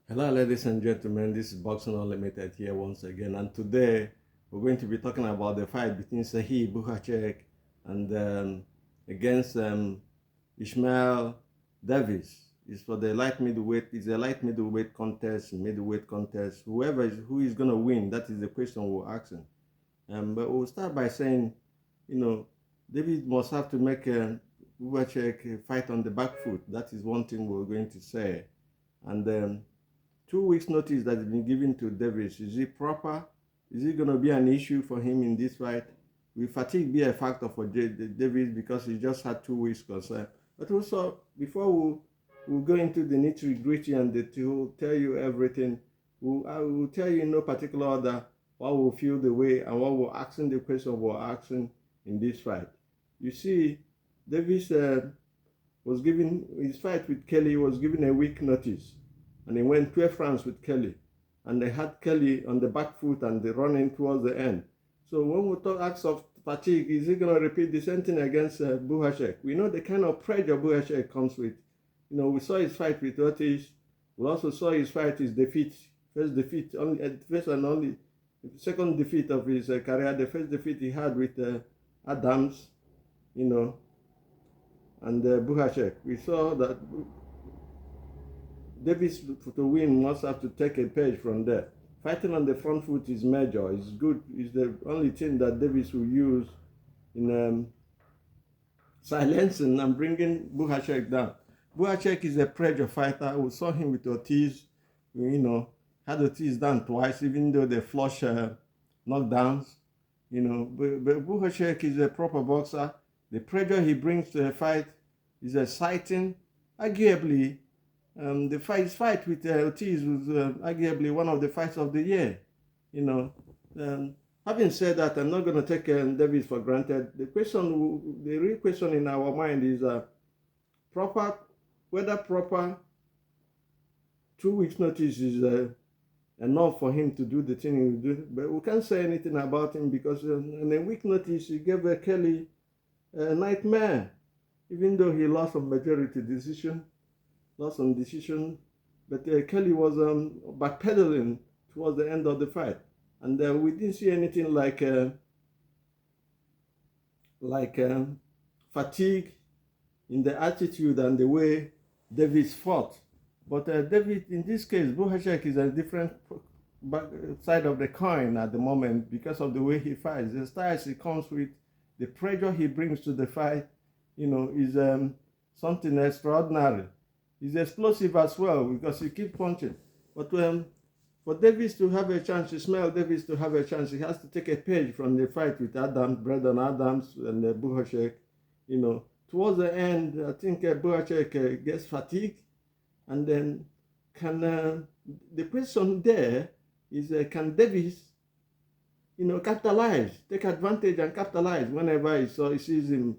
Hello, ladies and gentlemen. This is Boxing Unlimited here once again, and today we're going to be talking about the fight between Bohachuk and against Ishmael Davis. It's for the light middleweight. It's a light middleweight contest, middleweight contest. Who is going to win? That is the question we're asking. But we'll start by saying, Davis must have to make Bohachuk fight on the back foot. That is one thing we're going to say, and 2 weeks notice that has been given to Davis. Is it proper? Is it going to be an issue for him in this fight? Will fatigue be a factor for Davis because he just had 2 weeks concern? But also, before we'll go into the nitty-gritty and to tell you everything, I will tell you in no particular order what will feel the way and what we're asking the question we're asking in this fight. You see, Davis was given, his fight with Kelly was given a week notice. And he went 12 rounds with Kelly. And they had Kelly on the back foot and they running towards the end. So when we talk acts of fatigue, is he going to repeat the same thing against Bohachuk? We know the kind of pressure Bohachuk comes with. We saw his fight with Ortiz. We also saw his fight, his defeat. First and only, second defeat of his career. The first defeat he had with Adams, and Bohachuk. We saw that Davis, to win, must have to take a page from there. Fighting on the front foot is major. It's good. It's the only thing that Davis will use in silencing and bringing Bohachuk down. Bohachuk is a pressure fighter. We saw him with Ortiz. Had Ortiz down twice, even though they flush knockdowns. But Bohachuk is a proper boxer. The pressure he brings to a fight is exciting. Arguably, the fight with Ortiz was arguably one of the fights of the year. Having said that, I'm not going to take Davis for granted. The real question in our mind is whether proper 2 weeks notice is enough for him to do the thing he will do. But we can't say anything about him because in a week notice he gave Kelly a nightmare, even though he lost on majority decision. But Kelly was backpedaling towards the end of the fight, and we didn't see anything like fatigue in the attitude and the way Davis fought. But David, in this case, Bohachuk is a different side of the coin at the moment because of the way he fights. The styles he comes with, the pressure he brings to the fight, is something extraordinary. He's explosive as well because he keeps punching. But for Davis to have a chance, Ishmael Davis to have a chance, he has to take a page from the fight with Brandon Adams and Bohachuk. Towards the end, I think Bohachuk gets fatigued. And then the question there is, can Davis, capitalize, take advantage and capitalize whenever he sees him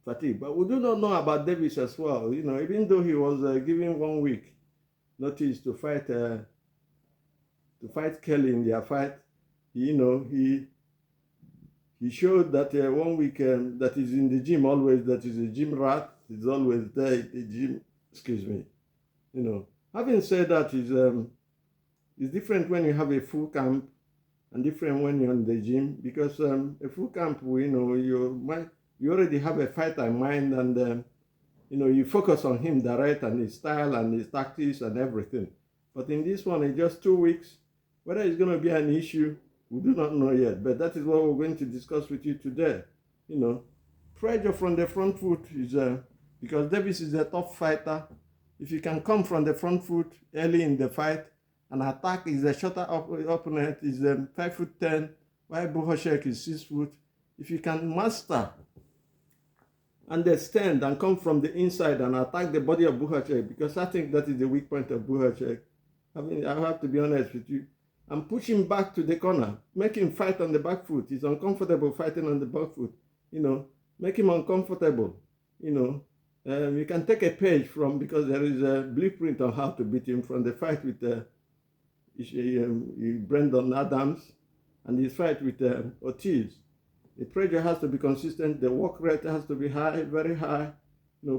fatigue. But we do not know about Davis as well. Even though he was given 1 week notice to fight Kelly in their fight, he showed that 1 week that he's in the gym always. That is a gym rat. He's always there at the gym. Excuse me. Having said that, it's different when you have a full camp and different when you're in the gym because a full camp, you already have a fighter in mind and, you focus on him direct and his style and his tactics and everything. But in this one, it's just 2 weeks. Whether it's going to be an issue, we do not know yet. But that is what we're going to discuss with you today. Pressure from the front foot is, because Davis is a tough fighter. If you can come from the front foot early in the fight and attack is a shorter opponent, is 5'10", while Bohachuk is 6 foot. If you can master understand and come from the inside and attack the body of Bohachuk, because I think that is the weak point of Bohachuk. I have to be honest with you. And push him back to the corner, make him fight on the back foot. He's uncomfortable fighting on the back foot. Make him uncomfortable. You can take a page from, because there is a blueprint on how to beat him from the fight with Brandon Adams and his fight with Ortiz. The pressure has to be consistent. The work rate has to be high, very high.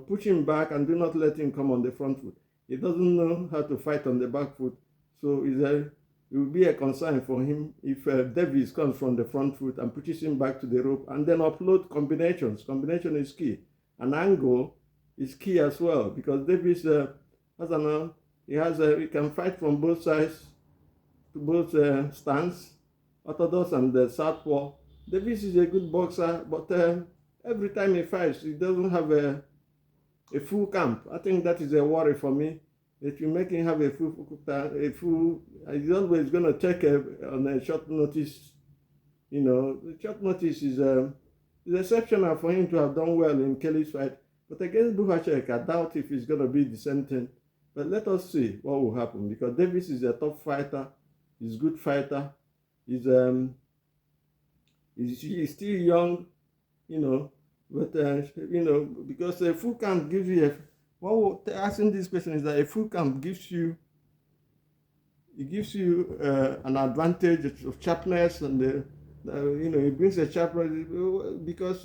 Push him back and do not let him come on the front foot. He doesn't know how to fight on the back foot. So it will be a concern for him if Davis comes from the front foot and pushes him back to the rope and then upload combinations. Combination is key. An angle is key as well because Davis he can fight from both sides, to both stance, orthodox and southpaw. Davis is a good boxer, but every time he fights, he doesn't have a full camp. I think that is a worry for me. If you make him have he's always going to check on a short notice. You know, the short notice is exceptional for him to have done well in Kelly's fight. But against Bohachuk, I doubt if it's going to be the same thing. But let us see what will happen because Davis is a top fighter. He's a good fighter. He's still young, you know. But you know, because a full camp gives you asking this question is that a full camp gives you an advantage of sharpness and you know, it brings a sharpness because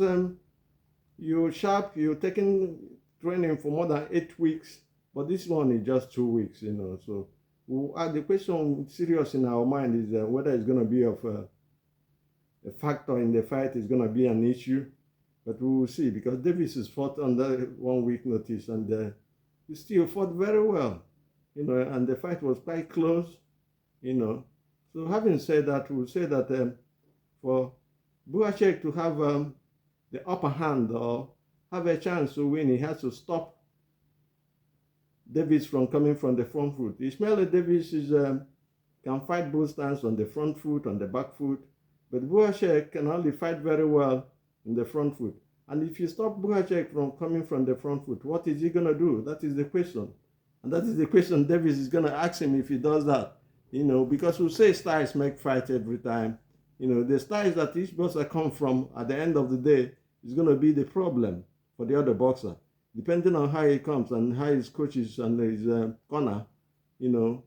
you're sharp, you're taking training for more than 8 weeks, but this one is just 2 weeks, you know. So the question serious in our mind is whether it's going to be of a factor in the fight, is going to be an issue. But we will see because Davis is fought under 1 week notice and he still fought very well, you know, and the fight was quite close, you know. So having said that, we'll say that for Bohachuk to have the upper hand or have a chance to win, he has to stop Davis from coming from the front foot. Ishmael Davis can fight both stands on the front foot, on the back foot, but Bohachuk can only fight very well in the front foot. And if you stop Bohachuk from coming from the front foot, what is he going to do? That is the question. And that is the question Davis is going to ask him if he does that. You know, because we say styles make fight every time. You know, the styles that each boxer come from at the end of the day is going to be the problem for the other boxer. Depending on how he comes and how his coaches and his corner, you know,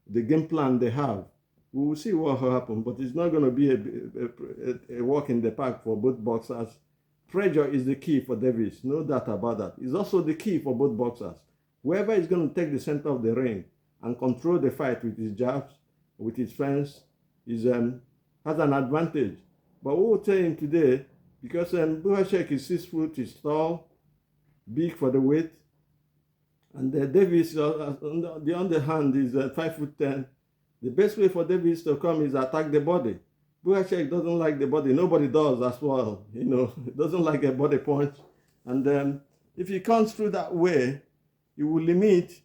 the game plan they have. We will see what will happen, but it's not going to be a walk in the park for both boxers. Pressure is the key for Davis, no doubt about that. It's also the key for both boxers. Whoever is going to take the center of the ring and control the fight with his jabs, with his fence, has an advantage. But we will tell him today, because Bohachuk is 6 foot, he's tall, big for the weight, and Davis, on the other hand, is 5'10". The best way for Davis to come is attack the body. Bohachuk doesn't like the body. Nobody does as well. You know, he doesn't like a body punch. And if he comes through that way, he will limit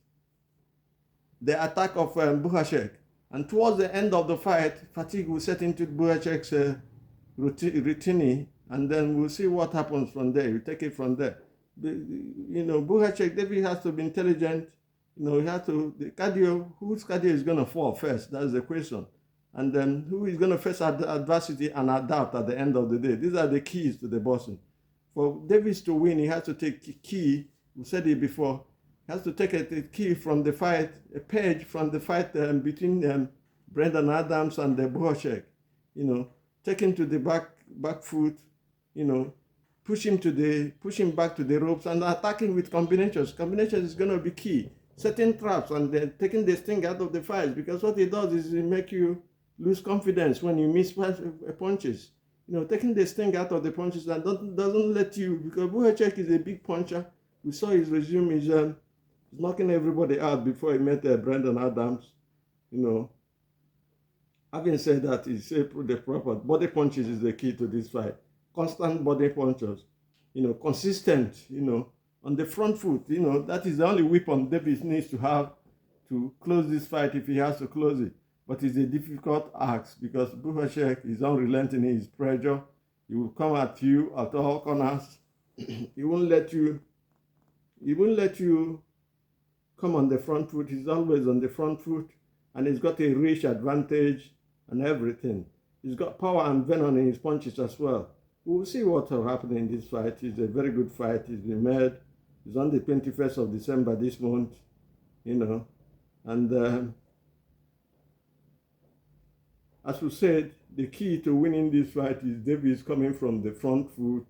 the attack of Bohachuk. And towards the end of the fight, fatigue will set into Bohachuk's routine, and then we'll see what happens from there. You take it from there. You know, Bohachuk, Davis has to be intelligent. You know, whose cardio is going to fall first? That's the question. And then who is going to face adversity and adapt at the end of the day? These are the keys to the boxing. For Davis to win, he has to take key. We said it before. He has to take a key from the fight, a page from the fight between Brendan Adams and Bohachuk. You know, take him to the back foot. You know, push him back to the ropes and attacking with combinations. Combinations is going to be key. Setting traps and then taking the sting out of the fight, because what it does is it make you lose confidence when you miss punches. You know, taking the sting out of the punches and doesn't let you, because Bohachuk is a big puncher. We saw his resume is knocking everybody out before he met Brendan Adams. You know, having said that, he said the proper body punches is the key to this fight. Constant body punches. You know, consistent. You know, on the front foot, you know, that is the only weapon Davis needs to have to close this fight if he has to close it. But it's a difficult ask because Bohachuk is unrelenting in his pressure. He will come at you at all corners. He won't let you come on the front foot. He's always on the front foot, and he's got a reach advantage and everything. He's got power and venom in his punches as well. We'll see what will happen in this fight. It's a very good fight. It's been made. It's on the 21st of December this month, you know. And as we said, the key to winning this fight is Davis coming from the front foot,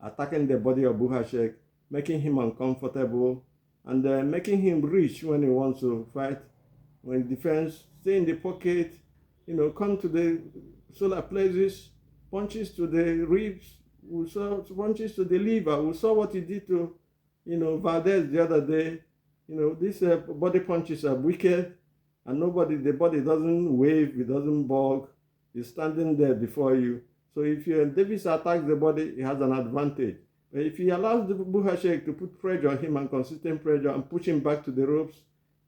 attacking the body of Bohachuk, making him uncomfortable, and making him reach when he wants to fight. When defense, stay in the pocket, come to the solar plexus, punches to the ribs, we saw punches to the liver. We saw what he did to, Valdez the other day. These body punches are wicked, and the body doesn't wave, it doesn't bog. It's standing there before you. So if Davis attacks the body, he has an advantage. But if he allows the Bohachuk to put pressure on him and consistent pressure and push him back to the ropes,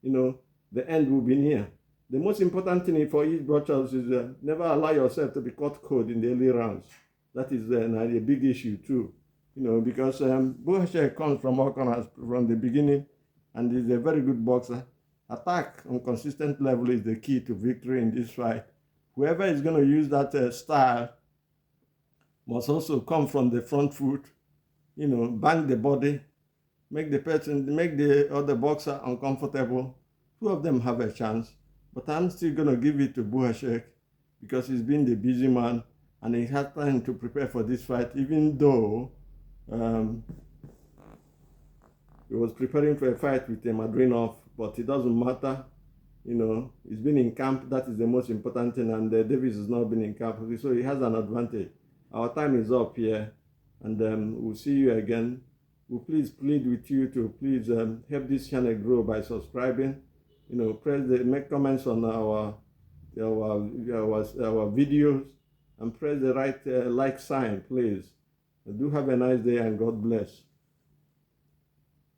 the end will be near. The most important thing for each boxer is never allow yourself to be caught cold in the early rounds. That is a big issue too, because Bohachuk comes from all corners from the beginning, and is a very good boxer. Attack on consistent level is the key to victory in this fight. Whoever is going to use that style must also come from the front foot, bang the body, make the other boxer uncomfortable. Two of them have a chance, but I'm still going to give it to Bohachuk because he's been the busy man and he had time to prepare for this fight, even though he was preparing for a fight with Madrinov, but it doesn't matter. He's been in camp. That is the most important thing, and Davis has not been in camp, so he has an advantage. Our time is up here, and we'll see you again. We'll please plead with you to please help this channel grow by subscribing. Make comments on our videos, and press the right like sign, please. Do have a nice day, and God bless.